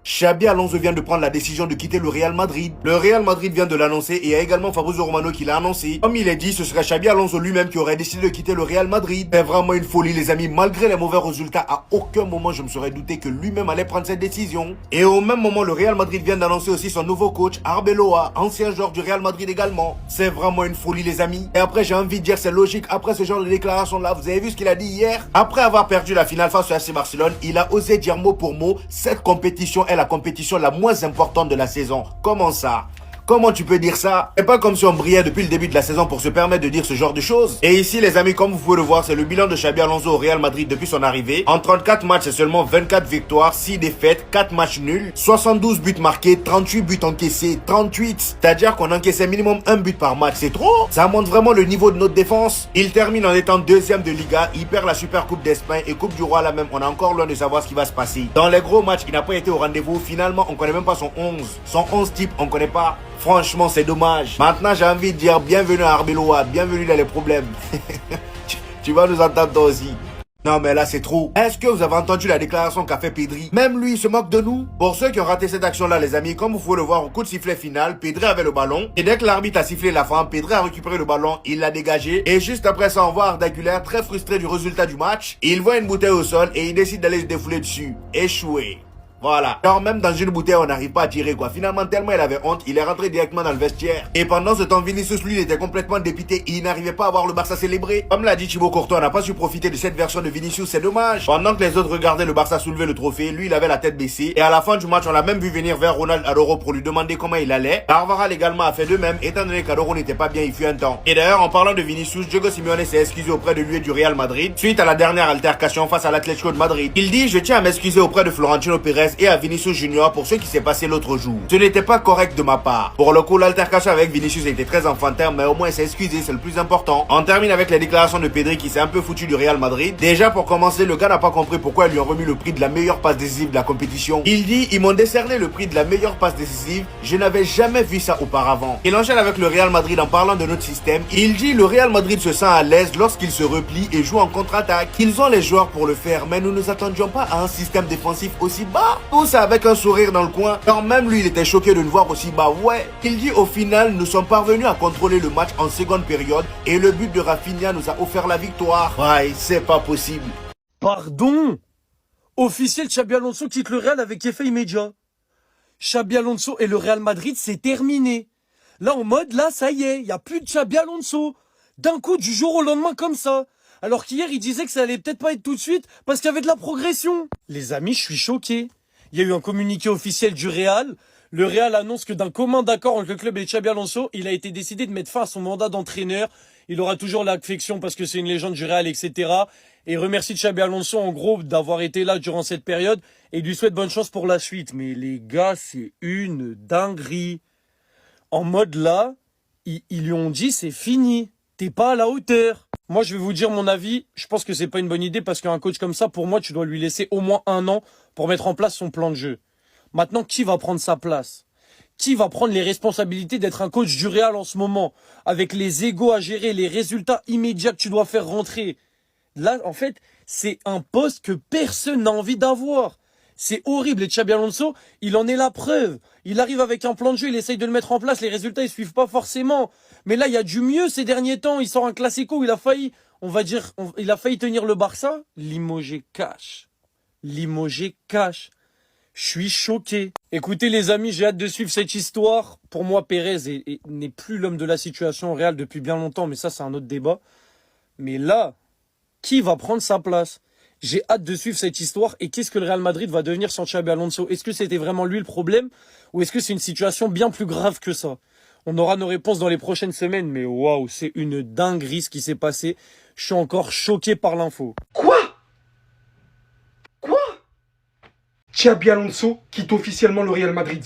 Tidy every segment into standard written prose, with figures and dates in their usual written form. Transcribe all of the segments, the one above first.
Xabi Alonso vient de prendre la décision de quitter le Real Madrid. Le Real Madrid vient de l'annoncer et il y a également Fabrizio Romano qui l'a annoncé. Comme il est dit, ce serait Xabi Alonso lui-même qui aurait décidé de quitter le Real Madrid. C'est vraiment une folie les amis, malgré les mauvais résultats, à aucun moment je me serais douté que lui-même allait prendre cette décision. Et au même moment, le Real Madrid vient d'annoncer aussi son nouveau coach, Arbeloa, ancien joueur du Real Madrid également. C'est vraiment une folie les amis. Et après j'ai envie de dire c'est logique, après ce genre de déclaration là, vous avez vu ce qu'il a dit hier? Après avoir perdu la finale face au AC Barcelone, il a osé dire mot pour mot, cette compétition est la compétition la moins importante de la saison. Comment ça? Comment tu peux dire ça? C'est pas comme si on brillait depuis le début de la saison pour se permettre de dire ce genre de choses. Et ici les amis, comme vous pouvez le voir, c'est le bilan de Xabi Alonso au Real Madrid depuis son arrivée. En 34 matchs, c'est seulement 24 victoires, 6 défaites, 4 matchs nuls, 72 buts marqués, 38 buts encaissés, 38. C'est-à-dire qu'on encaissait minimum un but par match, c'est trop. Ça montre vraiment le niveau de notre défense. Il termine en étant deuxième de Liga, il perd la Super Coupe d'Espagne et Coupe du Roi là même, on est encore loin de savoir ce qui va se passer. Dans les gros matchs, il n'a pas été au rendez-vous. Finalement, on connaît même pas son 11. Son 11 type, on connaît pas. Franchement, c'est dommage. Maintenant, j'ai envie de dire bienvenue à Arbeloa, bienvenue dans les problèmes. Tu vas nous entendre toi aussi. Non mais là c'est trop. Est-ce que vous avez entendu la déclaration qu'a fait Pedri? Même lui il se moque de nous. Pour ceux qui ont raté cette action là les amis, comme vous pouvez le voir au coup de sifflet final, Pedri avait le ballon. Et dès que l'arbitre a sifflé la fin, Pedri a récupéré le ballon, il l'a dégagé. Et juste après ça on voit Arda Güler très frustré du résultat du match. Il voit une bouteille au sol et il décide d'aller se défouler dessus. Échoué. Voilà. Genre même dans une bouteille on n'arrive pas à tirer quoi. Finalement tellement il avait honte, il est rentré directement dans le vestiaire. Et pendant ce temps Vinicius lui il était complètement dépité et il n'arrivait pas à voir le Barça célébrer. Comme l'a dit Thibaut Courtois, on n'a pas su profiter de cette version de Vinicius, c'est dommage. Pendant que les autres regardaient le Barça soulever le trophée, lui il avait la tête baissée. Et à la fin du match on l'a même vu venir vers Ronald Araujo pour lui demander comment il allait. Carvajal également a fait de même étant donné qu'Araujo n'était pas bien il fut un temps. Et d'ailleurs en parlant de Vinicius, Diego Simeone s'est excusé auprès de lui et du Real Madrid suite à la dernière altercation face à l'Atlético de Madrid. Il dit je tiens à m'excuser auprès de Florentino Pérez et à Vinicius Junior pour ce qui s'est passé l'autre jour. Ce n'était pas correct de ma part. Pour le coup, l'altercation avec Vinicius était très enfantin, mais au moins il s'est excusé, c'est le plus important. On termine avec les déclarations de Pedri qui s'est un peu foutu du Real Madrid. Déjà pour commencer, le gars n'a pas compris pourquoi ils lui ont remis le prix de la meilleure passe décisive de la compétition. Il dit, ils m'ont décerné le prix de la meilleure passe décisive, je n'avais jamais vu ça auparavant. Il enchaîne avec le Real Madrid en parlant de notre système. Il dit, le Real Madrid se sent à l'aise lorsqu'il se replie et joue en contre-attaque. Ils ont les joueurs pour le faire, mais nous ne nous attendions pas à un système défensif aussi bas. Tout ça avec un sourire dans le coin. Quand même lui il était choqué de nous voir aussi bas. Ouais. Il dit au final nous sommes parvenus à contrôler le match en seconde période et le but de Rafinha nous a offert la victoire. Ouais, c'est pas possible. Pardon? Officiel, Xabi Alonso quitte le Real avec effet immédiat. Xabi Alonso et le Real Madrid, c'est terminé. Là en mode, là ça y est, il n'y a plus de Xabi Alonso. D'un coup, du jour au lendemain comme ça. Alors qu'hier il disait que ça allait peut-être pas être tout de suite parce qu'il y avait de la progression. Les amis, je suis choqué. Il y a eu un communiqué officiel du Real. Le Real annonce que d'un commun accord entre le club et Xabi Alonso, il a été décidé de mettre fin à son mandat d'entraîneur. Il aura toujours l'affection parce que c'est une légende du Real, etc. Et remercie Xabi Alonso en gros d'avoir été là durant cette période et lui souhaite bonne chance pour la suite. Mais les gars, c'est une dinguerie. En mode là, ils lui ont dit c'est fini. T'es pas à la hauteur. Moi, je vais vous dire mon avis. Je pense que c'est pas une bonne idée parce qu'un coach comme ça, pour moi, tu dois lui laisser au moins 1 an pour mettre en place son plan de jeu. Maintenant, qui va prendre sa place? Qui va prendre les responsabilités d'être un coach du Real en ce moment? Avec les égos à gérer, les résultats immédiats que tu dois faire rentrer. Là, en fait, c'est un poste que personne n'a envie d'avoir. C'est horrible. Et Xabi Alonso, il en est la preuve. Il arrive avec un plan de jeu, il essaye de le mettre en place. Les résultats, ils suivent pas forcément. Mais là, il y a du mieux ces derniers temps. Il sort un classico où il a failli, on va dire, il a failli tenir le Barça. Limogé cash. Limogé cash. Je suis choqué. Écoutez les amis, j'ai hâte de suivre cette histoire. Pour moi, Pérez n'est plus l'homme de la situation au Real depuis bien longtemps. Mais ça, c'est un autre débat. Mais là, qui va prendre sa place? J'ai hâte de suivre cette histoire et qu'est-ce que le Real Madrid va devenir sans Xabi Alonso? Est-ce que c'était vraiment lui le problème ou est-ce que c'est une situation bien plus grave que ça? On aura nos réponses dans les prochaines semaines, mais waouh, c'est une dinguerie ce qui s'est passé. Je suis encore choqué par l'info. Quoi? Xabi Alonso quitte officiellement le Real Madrid.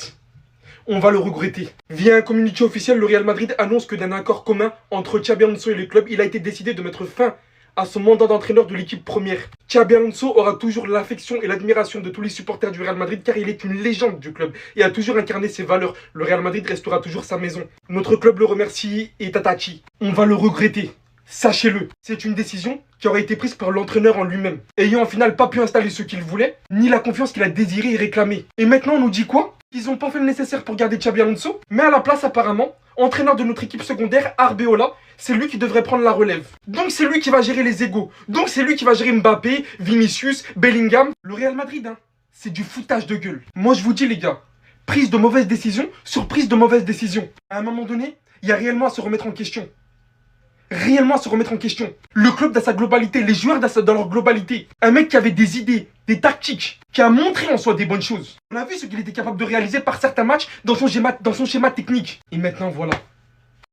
On va le regretter. Via un communiqué officiel, le Real Madrid annonce que d'un accord commun entre Xabi Alonso et le club, il a été décidé de mettre fin à son mandat d'entraîneur de l'équipe première. Xabi Alonso aura toujours l'affection et l'admiration de tous les supporters du Real Madrid car il est une légende du club et a toujours incarné ses valeurs. Le Real Madrid restera toujours sa maison. Notre club le remercie et Tatachi. On va le regretter. Sachez-le, c'est une décision qui aurait été prise par l'entraîneur en lui-même, ayant en final pas pu installer ce qu'il voulait, ni la confiance qu'il a désiré et réclamé. Et maintenant on nous dit quoi? Qu'ils ont pas fait le nécessaire pour garder Xabi Alonso, mais à la place apparemment, entraîneur de notre équipe secondaire, Arbeloa, c'est lui qui devrait prendre la relève. Donc c'est lui qui va gérer les égos, donc c'est lui qui va gérer Mbappé, Vinicius, Bellingham. Le Real Madrid, hein, c'est du foutage de gueule. Moi je vous dis les gars, prise de mauvaises décisions sur prise de mauvaises décisions. À un moment donné, il y a réellement à se remettre en question. Réellement à se remettre en question. Le club dans sa globalité, les joueurs dans leur globalité. Un mec qui avait des idées, des tactiques, qui a montré en soi des bonnes choses. On a vu ce qu'il était capable de réaliser par certains matchs dans son schéma technique. Et maintenant voilà.